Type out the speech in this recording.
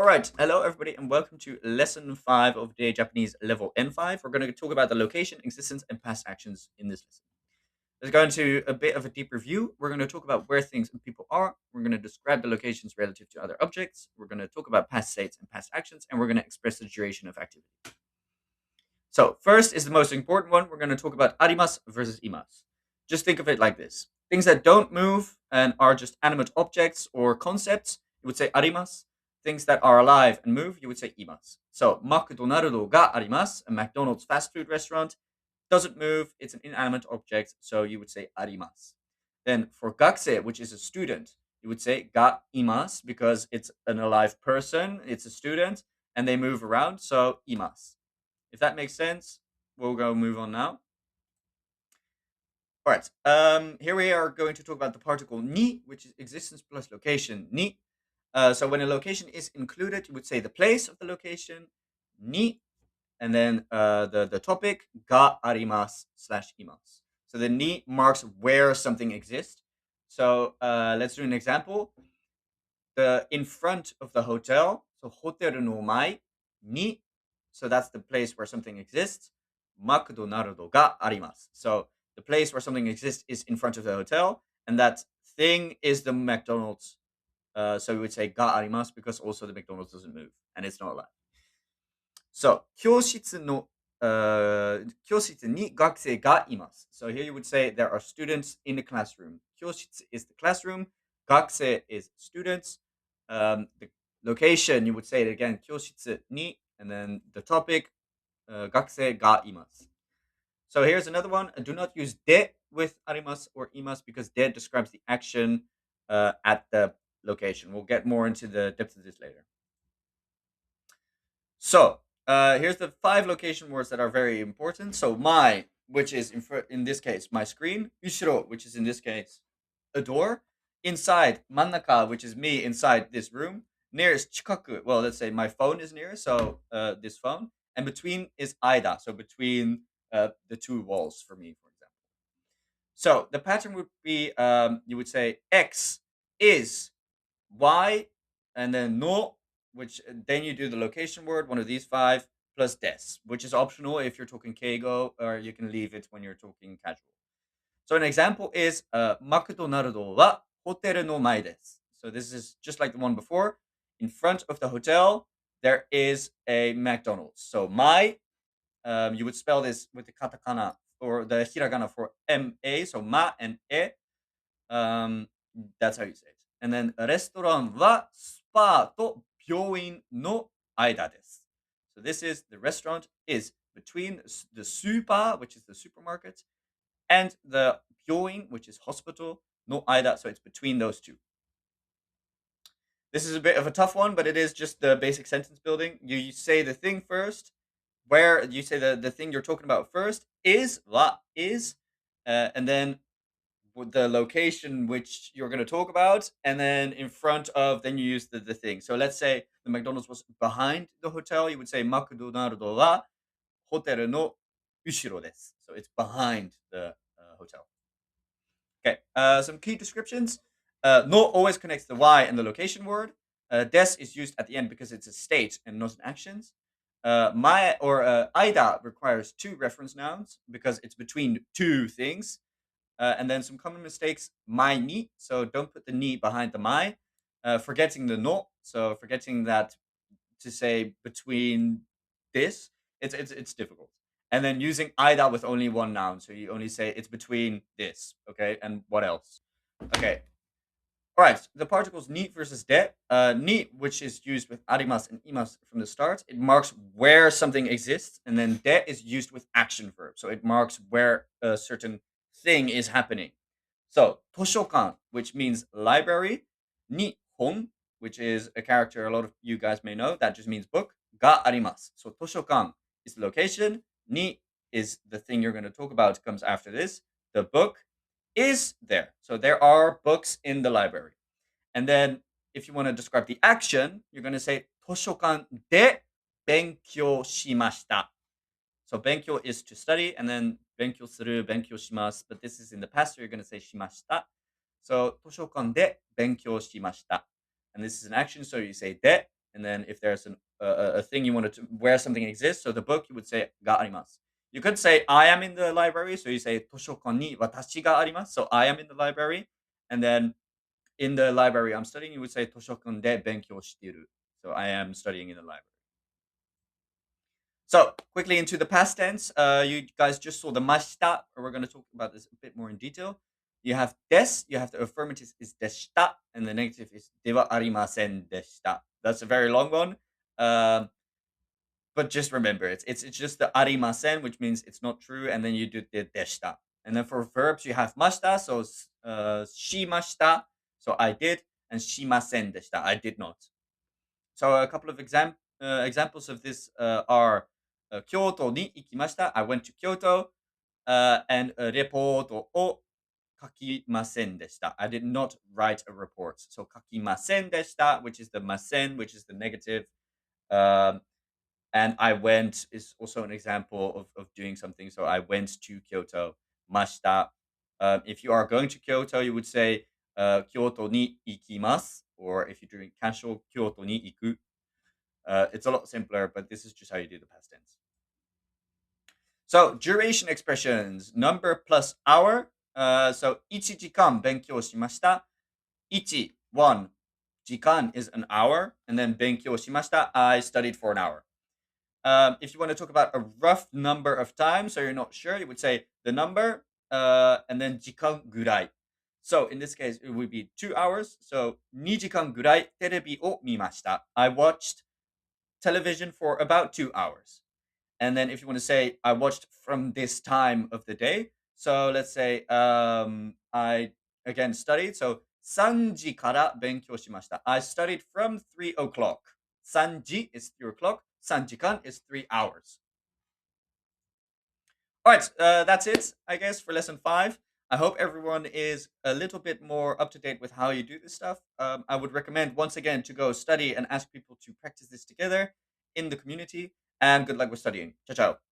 All right. Hello, everybody, and welcome to lesson 5 of the Japanese level N5. We're going to talk about the location, existence, and past actions in this lesson. Let's go into a bit of a deep review. We're going to talk about where things and people are. We're going to describe the locations relative to other objects. We're going to talk about past states and past actions, and we're going to express the duration of activity. So, first is the most important one. We're going to talk about arimas versus imas. Just think of it like this: things that don't move and are just animate objects or concepts, you would say arimas. Things that are alive and move, you would say imas. So, McDonald's ga arimasu, a McDonald's fast food restaurant, doesn't move, it's an inanimate object, so you would say arimasu. Then for gakusei, which is a student, you would say ga imasu because it's an alive person, it's a student, and they move around, so imasu. If that makes sense, we'll go move on now. All right. Here we are going to talk about the particle ni, which is existence plus location ni. So when a location is included, you would say the place of the location ni, and then the topic ga arimasu slash imasu. So the ni marks where something exists. So let's do an example. The in front of the hotel, so hoteru no mai ni, so that's the place where something exists. McDonald's ga arimasu. So the place where something exists is in front of the hotel, and that thing is the McDonald's. So we would say ga arimasu because also the McDonald's doesn't move and it's not alive. So 教室に学生がいます. So here you would say there are students in the classroom. 教室 is the classroom. 学生 is students. The location, you would say it again. 教室に, and then the topic, 学生がいます. So here's another one. Do not use で with あります or います because で describes the action at the location. We'll get more into the depth of this later. So here's the 5 location words that are very important. So my, which is in this case my screen. Ushiro, which is in this case a door. Inside, mannaka, which is me inside this room. Near is chikaku. Well, let's say my phone is near, so this phone. And between is aida, so between the 2 walls for me, for example. So the pattern would be you would say X is Y, and then no, which then you do the location word, one of these 5, plus des, which is optional if you're talking keigo, or you can leave it when you're talking casual. So an example is McDonald's wa hoteru no mae desu. So this is just like the one before. In front of the hotel, there is a McDonald's. So my, you would spell this with the katakana or the hiragana for ma, so ma and e. That's how you say it. And then レストランはスパと病院の間です. So this is the restaurant is between the super, which is the supermarket, and the 病院, which is hospital, no aida, so it's between those two. This is a bit of a tough one, but it is just the basic sentence building. You say the thing first, where you say the thing you're talking about first is wa is, and then the location which you're going to talk about, and then in front of, then you use the thing. So let's say the McDonald's was behind the hotel, you would say McDonald's wa hoteru no ushiro desu. So it's behind the hotel. Okay, some key descriptions. No always connects the Y and the location word. Des is used at the end because it's a state and not an actions. My or Ida requires 2 reference nouns because it's between 2 things. And then some common mistakes, my ni, so don't put the ni behind the my. Forgetting the no, so forgetting that to say between this, it's difficult. And then using ida with only 1 noun, so you only say it's between this, okay? And what else? Okay. All right, the particles ni versus de. Ni, which is used with arimas and imas from the start, it marks where something exists, and then de is used with action verb, so it marks where a certain thing is happening. So, toshokan, which means library, ni hon, which is a character a lot of you guys may know, that just means book, ga arimasu. So, toshokan is the location, ni is the thing you're going to talk about, comes after this. The book is there. So, there are books in the library. And then, if you want to describe the action, you're going to say, 図書館で勉強しました. So 勉強 is to study, and then 勉強する, 勉強します. But this is in the past, so you're going to say しました. So 図書館で勉強しました. And this is an action, so you say で. And then if there's a thing you wanted to where something exists, so the book, you would say ga arimasu. You could say I am in the library, so you say toshokan ni watashi ga arimasu. So I am in the library, and then in the library I'm studying, you would say toshokan de benkyou shiteiru. So I am studying in the library. So quickly into the past tense. You guys just saw the mashita. We're going to talk about this a bit more in detail. You have des. You have the affirmative is deshita, and the negative is dewa arimasen deshita. That's a very long one. Um, but just remember, it's just the arimasen, which means it's not true, and then you do the deshita. And then for verbs, you have mashita, so shimashita, so I did, and shimasen deshita, I did not. So a couple of examples of this are Kyoto ni ikimashita. I went to Kyoto, and reporto o kakimasen deshita. I did not write a report. So kakimasen deshita, which is the masen, which is the negative. Um, and I went is also an example of doing something. So I went to Kyoto, mashita. If you are going to Kyoto, you would say Kyoto ni ikimasu, or if you're doing casual, Kyoto ni iku. It's a lot simpler, but this is just how you do the past tense. So duration expressions, number plus hour. So 1時間勉強しました. 1, 時間 is an hour, and then 勉強しました, I studied for an hour. If you want to talk about a rough number of times, so you're not sure, you would say the number, and then 時間ぐらい. So in this case, it would be 2 hours. So 2時間ぐらいテレビを見ました. I watched television for about 2 hours. And then if you want to say I watched from this time of the day, so let's say I again studied. So 3時から勉強しました. I studied from 3 o'clock. 3時 is 3 o'clock. 3時間 is 3 hours. All right, that's it, I guess, for lesson 5. I hope everyone is a little bit more up to date with how you do this stuff. I would recommend, once again, to go study and ask people to practice this together in the community. And good luck with studying. Ciao, ciao.